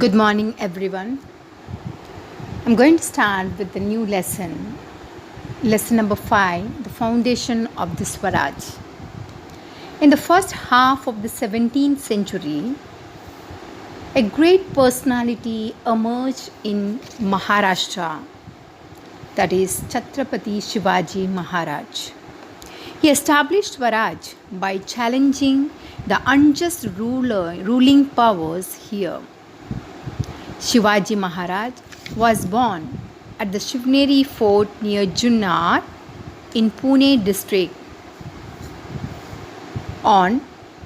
Good morning, everyone. I'm going to start with the new lesson, lesson number 5, the foundation of the Swaraj. In the first half of the 17th century, a great personality emerged in Maharashtra, that is Chhatrapati Shivaji Maharaj. He established Swaraj by challenging the unjust ruling powers here. Shivaji Maharaj was born at the Shivneri fort near Junnar in Pune district on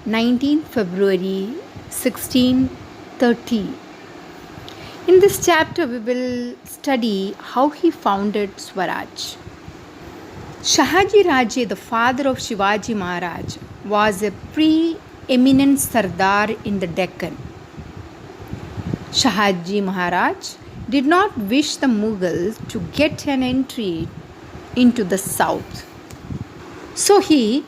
19 February 1630. In this chapter, we will study how he founded Swaraj. Shahaji Raje, the father of Shivaji Maharaj, was a pre-eminent Sardar in the Deccan. Shahaji Maharaj did not wish the Mughals to get an entry into the south. So he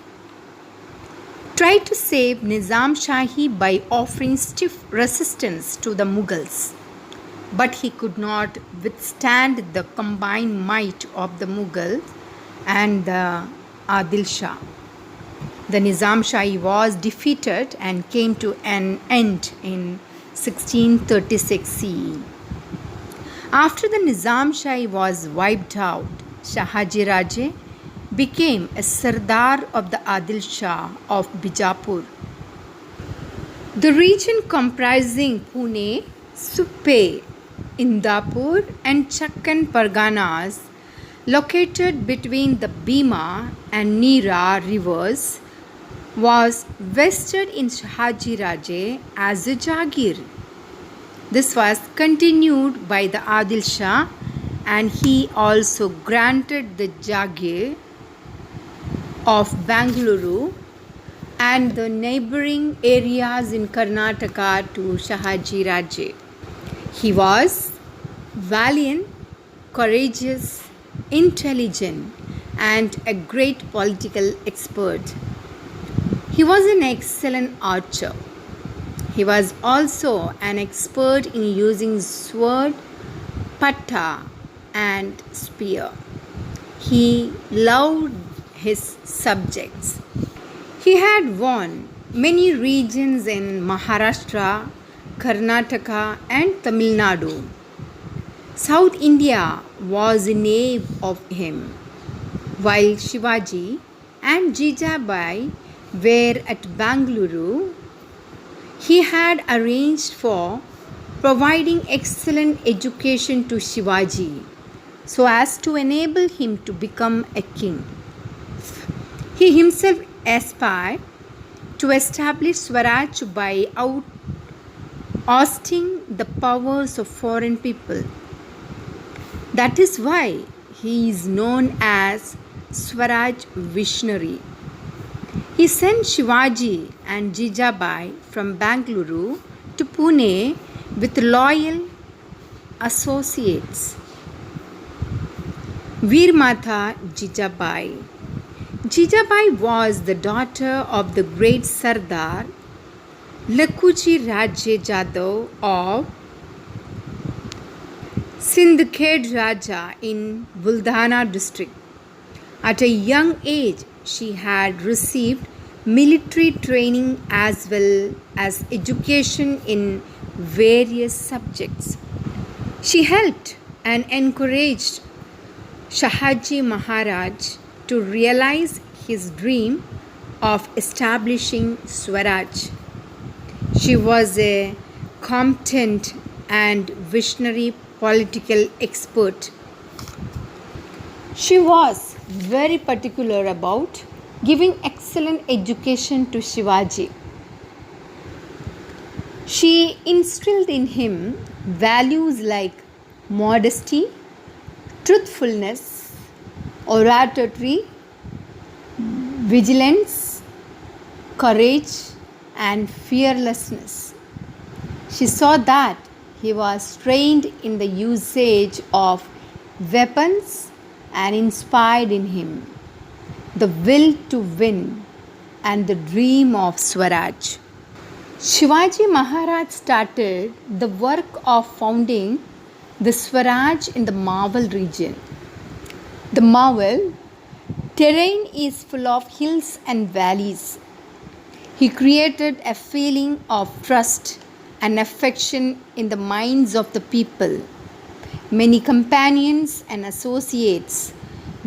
tried to save Nizam Shahi by offering stiff resistance to the Mughals. But he could not withstand the combined might of the Mughals and the Adil Shah. The Nizam Shahi was defeated and came to an end in 1636 CE. After the Nizam Shahi was wiped out, Shahaji Raje became a Sardar of the Adil Shah of Bijapur. The region comprising Pune, Supe, Indapur and Chakkan Parganas, located between the Bhima and Nira rivers, was vested in Shahaji Raje as a Jagir. This was continued by the Adil Shah, and he also granted the Jagir of Bangalore and the neighboring areas in Karnataka to Shahaji Raje. He was valiant, courageous, intelligent, and a great political expert. He was an excellent archer. He was also an expert in using sword, patta, and spear. He loved his subjects. He had won many regions in Maharashtra, Karnataka, and Tamil Nadu. South India was in awe of him, while Shivaji and Jijabai were at Bangalore. He had arranged for providing excellent education to Shivaji so as to enable him to become a king. He himself aspired to establish Swaraj by ousting the powers of foreign people. That is why he is known as Swaraj Visionary. He sent Shivaji and Jijabai from Bangalore to Pune with loyal associates. Veermata Jijabai. Jijabai was the daughter of the great Sardar Lakhuji Raje Jadhav of Sindhkhed Raja in Buldhana district. At a young age, she had received military training as well as education in various subjects. She helped and encouraged Shahaji Maharaj to realize his dream of establishing Swaraj. She was a competent and visionary political expert. She was very particular about giving excellent education to Shivaji. She instilled in him values like modesty, truthfulness, oratory, vigilance, courage, and fearlessness. She saw that he was trained in the usage of weapons and inspired in him the will to win and the dream of Swaraj. Shivaji Maharaj started the work of founding the Swaraj in the Mawal region. The Mawal terrain is full of hills and valleys. He created a feeling of trust and affection in the minds of the people. Many companions and associates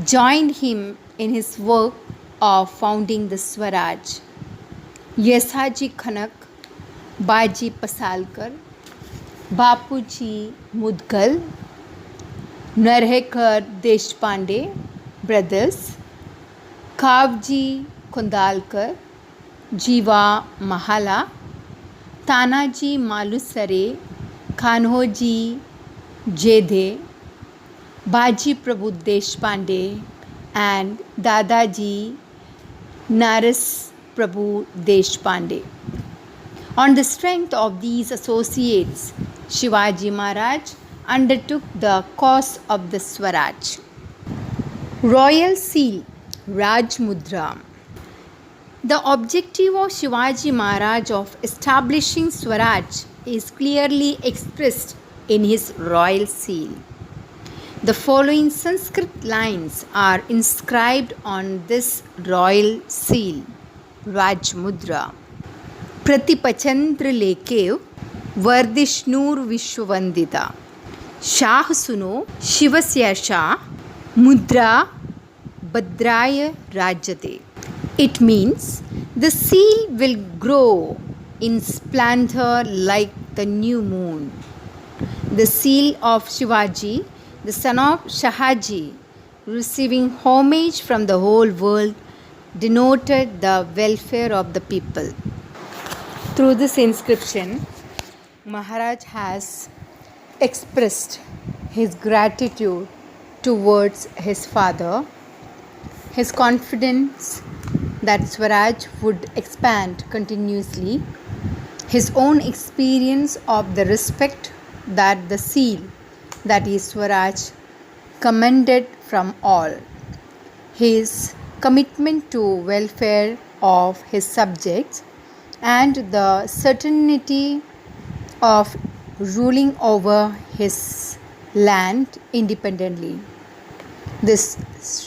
joined him in his work of founding the Swaraj. Yesaji Khanak, Baji Pasalkar, Bapuji Mudgal, Narhekar Deshpande brothers, Kavji Kondalkar, Jiva Mahala, Tanaji Malusare, Kanhoji Jedhe, Baji Prabhu Deshpande, and Dadaji Naras Prabhu Deshpande. On the strength of these associates, Shivaji Maharaj undertook the cause of the Swaraj. Royal Seal, Raj Mudra. The objective of Shivaji Maharaj of establishing Swaraj is clearly expressed in his royal seal. The following Sanskrit lines are inscribed on this royal seal, Raj Mudra. Pratipachandra Lekev Vardishnur Vishwavandita Shah Suno Shivasya Shah Mudra Bhadraya Rajate. It means the seal will grow in splendor like the new moon. The seal of Shivaji, the son of Shahaji, receiving homage from the whole world, denoted the welfare of the people. Through this inscription, Maharaj has expressed his gratitude towards his father, his confidence that Swaraj would expand continuously, his own experience of the respect that the seal, that is Swaraj, commanded from all, his commitment to welfare of his subjects, and the certainty of ruling over his land independently. This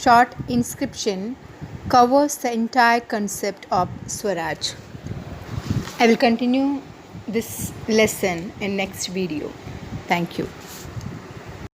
short inscription covers the entire concept of Swaraj. I will continue this lesson in next video. Thank you.